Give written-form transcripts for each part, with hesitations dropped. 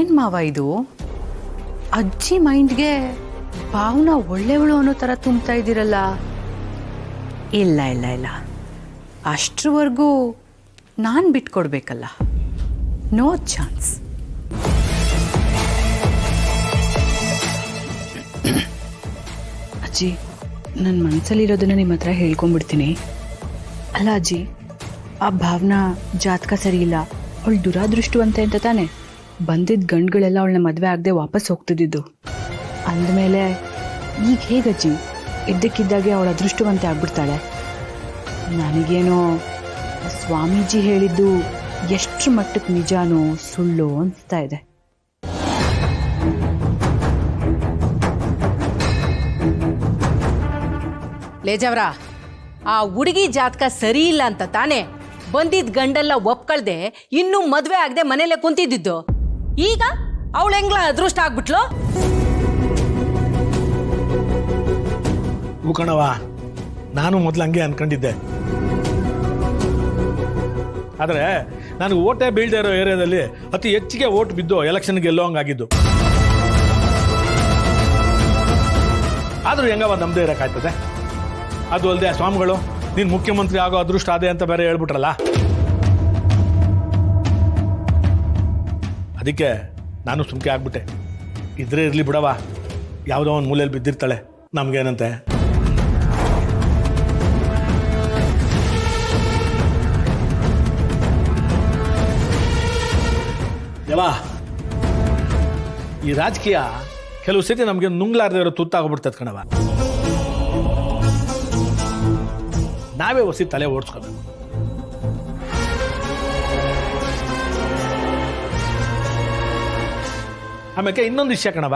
ಏನ್ ಮಾವ ಇದು? ಅಜ್ಜಿ ಮೈಂಡ್ಗೆ ಭಾವನಾ ಒಳ್ಳೆಯವಳು ಅನ್ನೋ ಥರ ತುಂಬ್ತಾ ಇದ್ದೀರಲ್ಲ. ಇಲ್ಲ ಇಲ್ಲ ಇಲ್ಲ, ಅಷ್ಟ್ರವರೆಗೂ ನಾನು ಬಿಟ್ಕೊಡ್ಬೇಕಲ್ಲ. No chance. ಅಜ್ಜಿ, ನನ್ನ ಮನಸ್ಸಲ್ಲಿರೋದನ್ನ ನಿಮ್ಮ ಹತ್ರ ಹೇಳ್ಕೊಂಡ್ಬಿಡ್ತೀನಿ. ಅಲ್ಲ ಅಜ್ಜಿ, ಆ ಭಾವನಾ ಜಾತಕ ಸರಿ ಇಲ್ಲ, ಅವಳು ದುರಾದೃಷ್ಟವಂತೆ ಅಂತ ತಾನೆ ಬಂದಿದ್ದ ಗಂಡುಗಳೆಲ್ಲ ಅವಳನ್ನ ಮದುವೆ ಆಗದೆ ವಾಪಸ್ ಹೋಗ್ತಿದ್ದು. ಅಂದಮೇಲೆ ಈಗ ಹೇಗಜ್ಜಿ ಇದ್ದಕ್ಕಿದ್ದಾಗೆ ಅವಳ ಅದೃಷ್ಟವಂತೆ ಆಗ್ಬಿಡ್ತಾಳೆ? ನನಗೇನೋ ಸ್ವಾಮೀಜಿ ಹೇಳಿದ್ದು ಎಷ್ಟು ಮಟ್ಟಕ್ಕೆ ನಿಜಾನೋ ಸುಳ್ಳು ಅನಿಸ್ತಾ ಇದೆ. ಲೇಜವ್ರ, ಆ ಹುಡುಗಿ ಜಾತಕ ಸರಿ ಇಲ್ಲ ಅಂತ ತಾನೇ ಬಂದಿದ್ದ ಗಂಡೆಲ್ಲ ಒಪ್ಕೊಳ್ದೆ ಇನ್ನೂ ಮದ್ವೆ ಆಗದೆ ಮನೇಲೆ ಕುಂತಿದ್ದು. ಈಗ ಅವಳು ಹೆಂಗ್ಲ ಅದೃಷ್ಟ ಆಗ್ಬಿಟ್ಲು? ಕಣವ, ನಾನು ಮೊದಲು ಹಂಗೆ ಅನ್ಕೊಂಡಿದ್ದೆ. ಆದರೆ ನನಗೆ ಓಟೇ ಬೀಳದೆ ಇರೋ ಏರಿಯಾದಲ್ಲಿ ಅತಿ ಹೆಚ್ಚಿಗೆ ಓಟ್ ಬಿದ್ದು ಎಲೆಕ್ಷನ್ಗೆ ಗೆಲ್ಲೋ ಹಂಗಾಗಿದ್ದು. ಆದರೂ ಹೆಂಗವ ನಮ್ಮದೇ ಇರೋಕ್ಕಾಗ್ತದೆ? ಅದು ಅಲ್ಲದೆ ಸ್ವಾಮಿಗಳು ನೀನು ಮುಖ್ಯಮಂತ್ರಿ ಆಗೋ ಅದೃಷ್ಟ ಅದೇ ಅಂತ ಬೇರೆ ಹೇಳ್ಬಿಟ್ರಲ್ಲ. ಅದಕ್ಕೆ ನಾನು ಸುಮ್ಕೆ ಆಗ್ಬಿಟ್ಟೆ. ಇದ್ರೆ ಇರಲಿ ಬಿಡವ, ಯಾವುದೋ ಒಂದು ಮೂಲೆಯಲ್ಲಿ ಬಿದ್ದಿರ್ತಾಳೆ, ನಮಗೇನಂತೆ. ಯವಾ, ಈ ರಾಜಕೀಯ ಕೆಲವು ಸತಿ ನಮಗೆ ನುಂಗ್ಲಾರ್ದೇ ಇರೋ ತುತ್ತಾಗ್ಬಿಡ್ತದೆ ಕಣವ. ನಾವೇ ಹೊಸಿ ತಲೆ ಓಡಿಸ್ಕೋಬೇಕು. ಆಮೇಲೆ ಇನ್ನೊಂದು ವಿಷಯ ಕಣವ,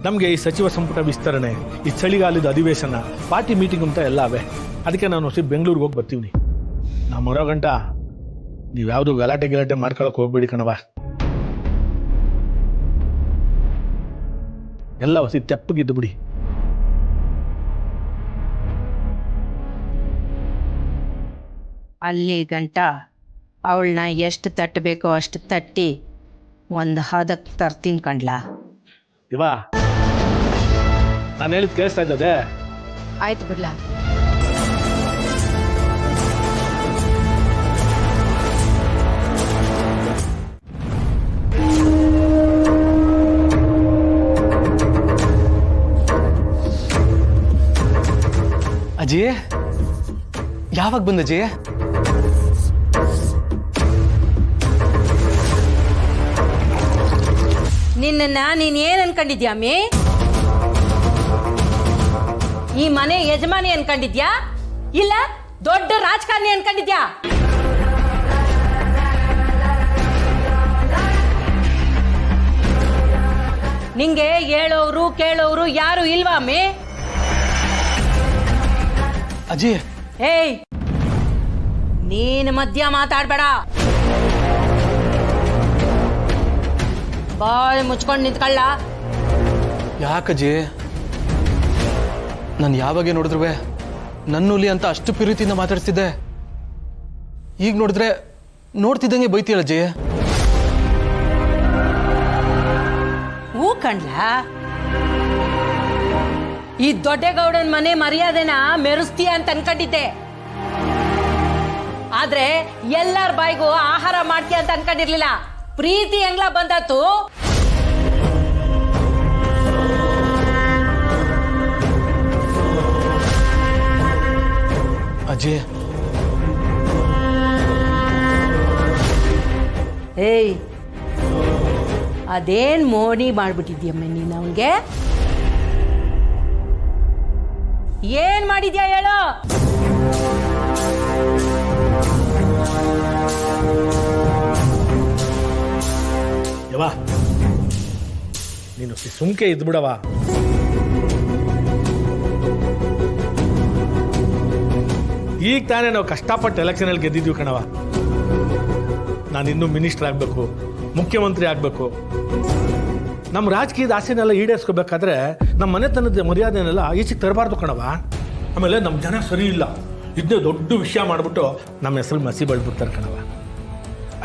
ನಮಗೆ ಈ ಸಚಿವ ಸಂಪುಟ ವಿಸ್ತರಣೆ, ಈ ಚಳಿಗಾಲದ ಅಧಿವೇಶನ, ಪಾರ್ಟಿ ಮೀಟಿಂಗ್ ಅಂತ ಎಲ್ಲ ಅವೇ. ಅದಕ್ಕೆ ನಾನು ಹೊಸಿ ಬೆಂಗಳೂರಿಗೆ ಹೋಗಿ ಬರ್ತೀವಿ. ನಾವು ಮರೋ ಗಂಟ ನೀವ್ಯಾವುದು ಗಲಾಟೆ ಮಾಡ್ಕೊಳಕ್ ಹೋಗ್ಬೇಡಿ ಕಣವ. ಎಲ್ಲ ಹೊಸಿ ತೆಪ್ಪಗಿದ್ದು ಬಿಡಿ. ಅಲ್ಲಿ ಗಂಟ ಅವಳನ್ನ ಎಷ್ಟು ತಟ್ಟಬೇಕೋ ಅಷ್ಟು ತಟ್ಟಿ ಒಂದು ಹದಕ್ಕೆ ತರ್ತೀನಿ ಕಂಡ್ಲಾ. ಇವಾ, ನಾನು ಹೇಳಿದ್ ಕೇಳಿಸ್ತಾ ಇದ್ದದೆ? ಆಯ್ತು ಬಿಡ್ಲಾ. ಅಜಯ್, ಯಾವಾಗ ಬಂದ ಅಜಯ್? ನಿನ್ನ ನೀನ್ ಏನ್ ಅನ್ಕೊಂಡಿದ್ಯಾ ಮೇ? ಈ ಮನೆ ಯಜಮಾನಿ ಅನ್ಕೊಂಡಿದ್ಯಾ ಇಲ್ಲ ದೊಡ್ಡ ರಾಜಕಾರಣಿ ಅನ್ಕೊಂಡಿದ್ಯಾ? ನಿಂಗೆ ಹೇಳೋರು ಕೇಳೋರು ಯಾರು ಇಲ್ವಾ ಮೇ? ಅಜಯ್, ಏಯ್, ನೀನ್ ಮಧ್ಯ ಮಾತಾಡ್ಬೇಡ. ಬಾಯ್ ಮುಚ್ಕೊಂಡು ನಿಂತ್ಕೊಳ್ಳ. ಯಾಕಜಯ್, ನಾನು ಯಾವಾಗ ನೋಡಿದ್ರು ನನ್ನುಲಿ ಅಂತ ಅಷ್ಟು ಪ್ರೀತಿಯಿಂದ ಮಾತಾಡ್ತಿದ್ದೆ. ಈಗ ನೋಡಿದ್ರೆ ನೋಡ್ತಿದ್ದಂಗೆ ಬೈತೀಯಲ್ಲ ಜಯ. ಹೂ ಕಣ್ಲ, ಈ ದೊಡ್ಡಗೌಡನ ಮನೆ ಮರ್ಯಾದೆನ ಮೆರೆಸ್ತೀಯ ಅಂತ ಅನ್ಕೊಂಡಿದ್ದೆ. ಆದ್ರೆ ಎಲ್ಲಾರ ಬಾಯಿಗೂ ಆಹಾರ ಮಾಡ್ತೀಯ ಅಂತ ಅನ್ಕೊಂಡಿರ್ಲಿಲ್ಲ. ಪ್ರೀತಿ ಹೆಂಗ್ಲ ಬಂದತ್ತು? ಅಜಯ್, ಏಯ್, ಅದೇನ್ ಮೋಡಿ ಮಾಡ್ಬಿಟ್ಟಿದ್ಯಮ್ಮ ನೀನು ಅವನ್ಗೆ? ಏನ್ ಮಾಡಿದ್ಯಾ ಹೇಳು? ಯವಾ, ನೀನು ಸುಮ್ಕೆ ಇದ್ಬಿಡವ. ಈಗ ತಾನೇ ನಾವು ಕಷ್ಟಪಟ್ಟು ಎಲೆಕ್ಷನಲ್ಲಿ ಗೆದ್ದಿದ್ವಿ ಕಣವ. ನಾನು ಇನ್ನೂ ಮಿನಿಸ್ಟರ್ ಆಗಬೇಕು, ಮುಖ್ಯಮಂತ್ರಿ ಆಗಬೇಕು. ನಮ್ಮ ರಾಜಕೀಯದ ಆಸೆನೆಲ್ಲ ಈಡೇರಿಸ್ಕೋಬೇಕಾದ್ರೆ ನಮ್ಮ ಮನೆತನದ ಮರ್ಯಾದೆನೆಲ್ಲ ಈಚೆಗೆ ತರಬಾರ್ದು ಕಣವ. ಆಮೇಲೆ ನಮ್ಮ ಜನ ಸರಿ ಇಲ್ಲ, ಇದನ್ನೇ ದೊಡ್ಡ ವಿಷಯ ಮಾಡಿಬಿಟ್ಟು ನಮ್ಮ ಹೆಸರು ಮಸಿ ಬೆಳೆದ್ಬಿಡ್ತಾರೆ ಕಣವ.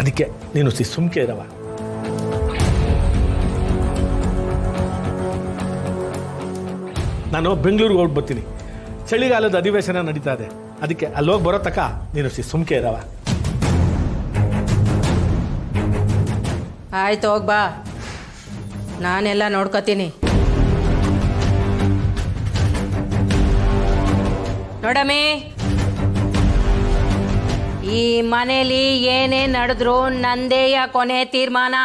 ಅದಕ್ಕೆ ನೀನು ಸುಮ್ಕೆ ಇರವ. ನಾನು ಬೆಂಗಳೂರಿಗೆ ಹೋಗ್ಬರ್ತೀನಿ. ಚಳಿಗಾಲದ ಅಧಿವೇಶನ ನಡೀತಾ ಇದೆ, ಅದಕ್ಕೆ ಅಲ್ಲಿ ಹೋಗಿ ಬರೋ ತನಕ ನೀನು ಸುಮ್ಕೆ ಇರವ. ಆಯ್ತು ಹೋಗ್ಬಾ, ನಾನೆಲ್ಲ ನೋಡ್ಕೋತೀನಿ. ನೋಡಮ್ಮಿ, ಈ ಮನೇಲಿ ಏನೇ ನಡೆದ್ರು ನಂದೇಯ ಕೊನೆ ತೀರ್ಮಾನ.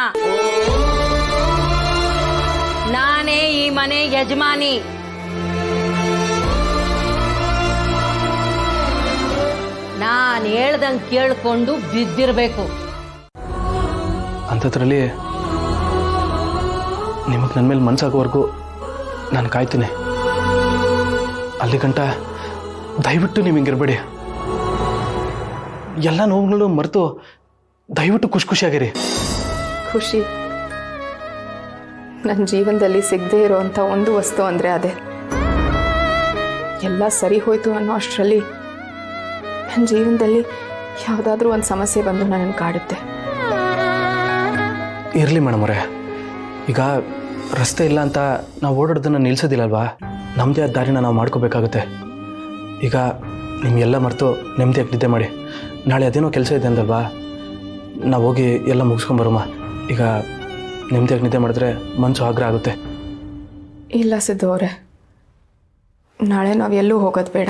ನಾನೇ ಈ ಮನೆ ಯಜಮಾನಿ. ನಾನು ಹೇಳ್ದಂಗೆ ಕೇಳ್ಕೊಂಡು ಬಿದ್ದಿರ್ಬೇಕು. ಅಂಥದ್ರಲ್ಲಿ ನಿಮಗೆ ನನ್ನ ಮೇಲೆ ಮನಸ್ಸಾಗೋವರೆಗೂ ನಾನು ಕಾಯ್ತೀನಿ. ಅಲ್ಲಿ ಗಂಟ ದಯವಿಟ್ಟು ನೀವು ಹಿಂಗಿರ್ಬೇಡಿ. ಎಲ್ಲ ನೋವುಗಳು ಮರೆತು ದಯವಿಟ್ಟು ಖುಷಿಯಾಗಿರಿ. ಖುಷಿ ನನ್ನ ಜೀವನದಲ್ಲಿ ಸಿಗದೇ ಇರೋವಂಥ ಒಂದು ವಸ್ತು ಅಂದರೆ ಅದೇ. ಎಲ್ಲ ಸರಿ ಹೋಯ್ತು ಅನ್ನೋ ಅಷ್ಟರಲ್ಲಿ ನನ್ನ ಜೀವನದಲ್ಲಿ ಯಾವುದಾದ್ರೂ ಒಂದು ಸಮಸ್ಯೆ ಬಂದು ನನ್ನನ್ನು ಕಾಡುತ್ತೆ. ಇರಲಿ ಮೇಡಮ್ ಅವರೇ, ಈಗ ರಸ್ತೆ ಇಲ್ಲ ಅಂತ ನಾವು ಓಡಾಡೋದನ್ನು ನಿಲ್ಲಿಸೋದಿಲ್ಲಲ್ವಾ? ನಮ್ಮದೇ ಆದ ದಾರಿನ ನಾವು ಮಾಡ್ಕೋಬೇಕಾಗುತ್ತೆ. ಈಗ ನಿಮಗೆಲ್ಲ ಮರೆತು ನೆಮ್ಮದಿಯಾಗಿ ನಿದ್ದೆ ಮಾಡಿ. ನಾಳೆ ಅದೇನೋ ಕೆಲಸ ಇದೆ ಅಂದಲ್ವಾ, ನಾವು ಹೋಗಿ ಎಲ್ಲ ಮುಗಿಸ್ಕೊಂಬರಮ್ಮ. ಈಗ ನೆಮ್ಮದಿಯಾಗಿ ನಿದ್ದೆ ಮಾಡಿದ್ರೆ ಮನಸ್ಸು ಆಗ್ರಹ ಆಗುತ್ತೆ. ಇಲ್ಲ ಸಿದ್ದು ಅವರೇ, ನಾಳೆ ನಾವು ಎಲ್ಲೂ ಹೋಗೋದು ಬೇಡ.